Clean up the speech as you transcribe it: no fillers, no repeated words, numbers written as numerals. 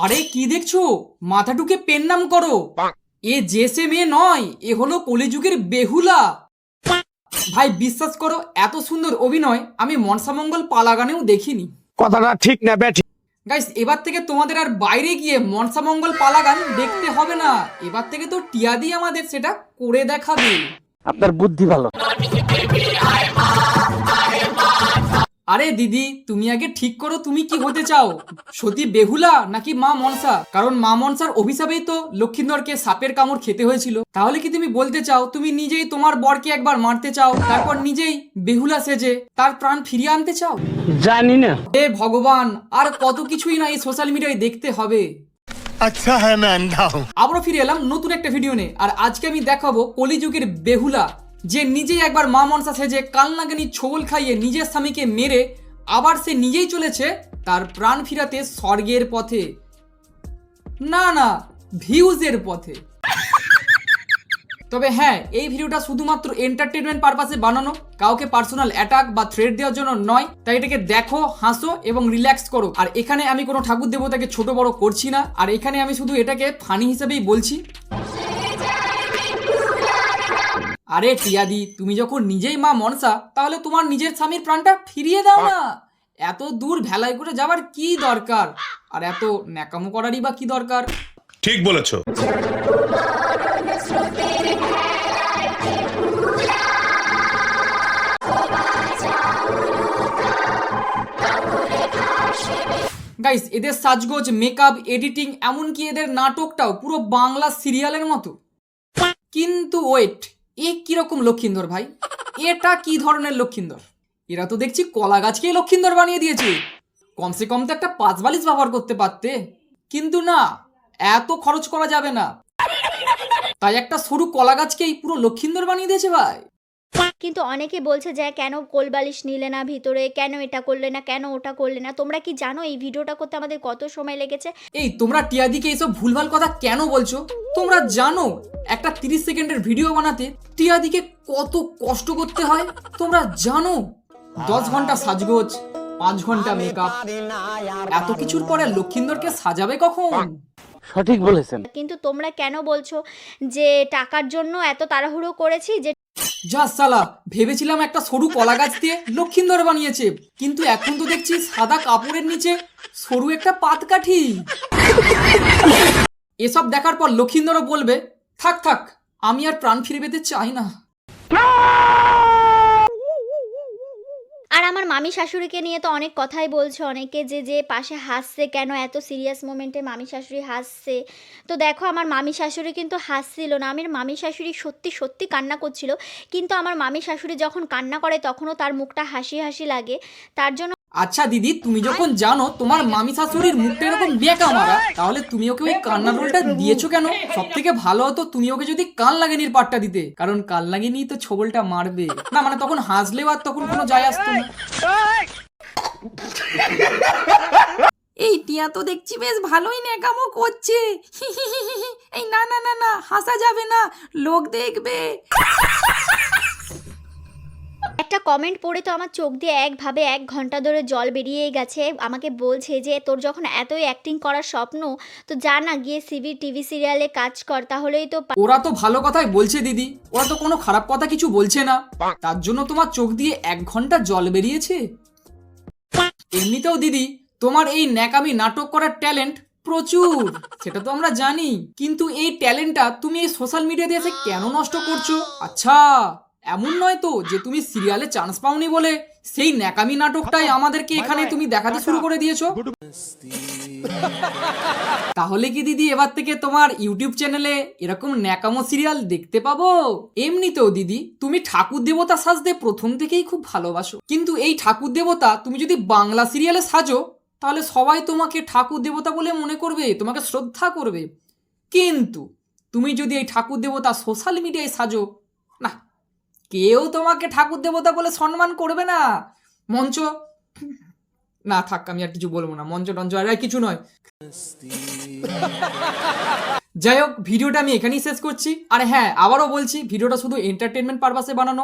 আরে কি দেখছো? মাথাটুকে পেন নাম করো। এ যে সে মেয়ে নয়, এ হলো কলিযুগের বেহুলা। ভাই বিশ্বাস করো, এত সুন্দর অভিনয় আমি মনসামঙ্গল পালাগানেও দেখিনি। কথাটা ঠিক না ব্যাটি। গাইস, এবার থেকে তোমাদের আর বাইরে গিয়ে মনসামঙ্গল পালাগান দেখতে হবে না। এবার থেকে তো টিয়াদি আমাদের সেটা করে দেখাবে। আপনার বুদ্ধি ভালো। আরে দিদি, তুমি আগে ঠিক করো তুমি কি হতে চাও, সতী বেহুলা নাকি মা মনসা? কারণ মা মনসার অভিশাপেই তো লক্ষিন্দরকে সাপের কামড় খেতে হয়েছিল। তাহলে কি তুমি বলতে চাও তুমি নিজেই তোমার বরকে একবার মারতে চাও, তারপর নিজেই বেহুলা সেজে তার প্রাণ ফিরিয়ে আনতে চাও? জানি না। হে ভগবান, আর কত কিছুই না এই সোশ্যাল মিডিয়ায় দেখতে হবে। अच्छा है मैं अंधा हूँ। আবারও ফিরে এলাম নতুন একটা ভিডিও নিয়ে। আর আজকে আমি দেখাবো কলিযুগের বেহুলা, যে নিজেই একবার মা মনসা সেজে কালনাগানি ছোবল খাইয়ে নিজের স্বামীকে মেরে আবার সে নিজেই চলেছে তার প্রাণ ফিরাতে স্বর্গের পথে, না না, ভিউজের পথে। তবে হ্যাঁ, এই ভিডিওটা শুধুমাত্র এন্টারটেনমেন্ট পারপাসে বানানো, কাউকে পার্সোনাল অ্যাটাক বা থ্রেট দেওয়ার জন্য নয়। তাই এটাকে দেখো, হাসো এবং রিল্যাক্স করো। আর এখানে আমি কোনো ঠাকুর দেবতাকে ছোট বড় করছি না, আর এখানে আমি শুধু এটাকে ফানি হিসেবেই বলছি। আরে টিয়াদি, তুমি যখন নিজেই মা মনসা, তাহলে তোমার নিজের স্বামীর প্রাণটা ফিরিয়ে দাও না। এত দূর ভেলাই করে যাওয়ার কি দরকার, আর এত ন্যাকামো করারই বা কি দরকার? ঠিক বলেছো। গাইস, এদের সাজগোজ, মেকআপ, এডিটিং, এমনকি এদের নাটকটাও পুরো বাংলা সিরিয়ালের মতো। কিন্তু ওয়েট, এ কিরকম লক্ষিন্দর ভাই? এটা কি ধরনের লক্ষিন্দর? এরা তো দেখছি কলা গাছকেই লক্ষিন্দর বানিয়ে দিয়েছে। কমসে কম তো একটা 5 বালিশ ব্যবহার করতে পারতে। কিন্তু না, এত খরচ করা যাবে না, তাই একটা সরু কলা গাছকেই পুরো লক্ষিন্দর বানিয়ে দিয়েছে ভাই। কিন্তু অনেকে বলছে যে কেন কোলবালিশ নিলে না ভিতরে, কেন এটা করলে না, কেন ওটা করলে না। তোমরা কি জানো এই ভিডিওটা করতে আমাদের কত সময় লেগেছে? এই তোমরা টিয়াদিকে এইসব ভুলভাল কথা কেন বলছো? তোমরা জানো একটা 30 সেকেন্ডের ভিডিও বানাতে টিয়াদিকে কত কষ্ট করতে হয়? তোমরা জানো 10 ঘন্টা সাজগোজ, 5 ঘন্টা মেকআপ, এত কিছুর পরে লক্ষিন্দরকে সাজাবে কখন? সঠিক বলেছেন। কিন্তু তোমরা কেন বলছো যে টাকার জন্য এত তাড়াহুড়ো করেছি? যে যা সালা, ভেবেছিলাম একটা সরু কলা গাছ দিয়ে লক্ষিন্দর বানিয়েছে, কিন্তু এখন তো দেখছি সাদা কাপড়ের নিচে সরু একটা পাতকাঠি। এসব দেখার পর লক্ষিন্দরও বলবে, থাক থাক, আমি আর প্রাণ ফিরে পেতে চাই না। আর আমার মামি শাশুড়িকে নিয়ে তো অনেক কথাই বলছে অনেকে, যে যে পাশে হাসছে, কেন এত সিরিয়াস মোমেন্টে মামি শাশুড়ি হাসছে। তো দেখো, আমার মামি শাশুড়ি কিন্তু হাসছিল না, আমার মামি শাশুড়ি সত্যি সত্যি কান্না করছিল। কিন্তু আমার মামি শাশুড়ি যখন কান্না করে তখনও তার মুখটা হাসি হাসি লাগে। তার জন্য আচ্ছা দিদি, তুমি যখন জানো তোমার মামি শাশুড়ির মুখটা এরকম বেঁকা মারা, তাহলে তুমি ওকে ওই কান্না রোলটা দিয়েছো কেন? সব থেকে ভালো হতো তুমি ওকে যদি কান লাগেনির পাটটা দিতে, কারণ কান লাগেনি তো ছবলটা মারবে না, মানে তখন হাসলেও আর তখন কোনো যায় আসতো না। এই টিয়া তো দেখছি বেশ ভালোই ন্যাকামো করছে। এই না না না না, হাসা যাবে না, লোক দেখবে। একটা কমেন্ট পড়ে তো আমার চোখ দিয়ে একভাবে 1 ঘন্টা ধরে জল বেরিয়ে গেছে। আমাকে বলছে যে তোর যখন এতই অ্যাক্টিং করার স্বপ্ন, তো যা না গিয়ে সিভি টিভি সিরিয়ালে কাজ কর, তাহলেই তো ওরা তো ভালো কথাই বলছে দিদি, ওরা তো কোনো খারাপ কথা কিছু বলছে না, তার জন্য তোমার চোখ দিয়ে 1 ঘন্টা জল বেরিয়েছে। এমনিতেও দিদি, তোমার এই ন্যাকামি নাটক করার ট্যালেন্ট প্রচুর, সেটা তো আমরা জানি, কিন্তু এই ট্যালেন্টটা তুমি এই সোশ্যাল মিডিয়াতে এসে কেন নষ্ট করছো? আচ্ছা, এমন নয় তো যে তুমি সিরিয়ালে চান্স পাওনি বলে সেই ন্যাকামি নাটকটাই আমাদেরকে এখানে তুমি দেখাতে শুরু করে দিয়েছো? তাহলে কি দিদি এবার থেকে তোমার ইউটিউব চ্যানেলে এরকম ন্যাকামো সিরিয়াল দেখতে পাবো? এমনিতেও দিদি, তুমি ঠাকুর দেবতা সাজতে প্রথম থেকেই খুব ভালোবাসো, কিন্তু এই ঠাকুর দেবতা তুমি যদি বাংলা সিরিয়ালে সাজো, তাহলে সবাই তোমাকে ঠাকুর দেবতা বলে মনে করবে, তোমাকে শ্রদ্ধা করবে। কিন্তু তুমি যদি এই ঠাকুর দেবতা সোশ্যাল মিডিয়ায় সাজো, না, কেউ তোমাকে ঠাকুর দেবতা বলে সম্মান করবে না। মঞ্চ, না থাক, আমি আর কিছু বলবো না, মঞ্চ টঞ্চ আর কিছু নয়। যাই হোক, ভিডিওটা আমি এখানেই শেষ করছি। আর হ্যাঁ, আবারও বলছি, ভিডিওটা শুধু এন্টারটেনমেন্ট পারপাসে বানানো,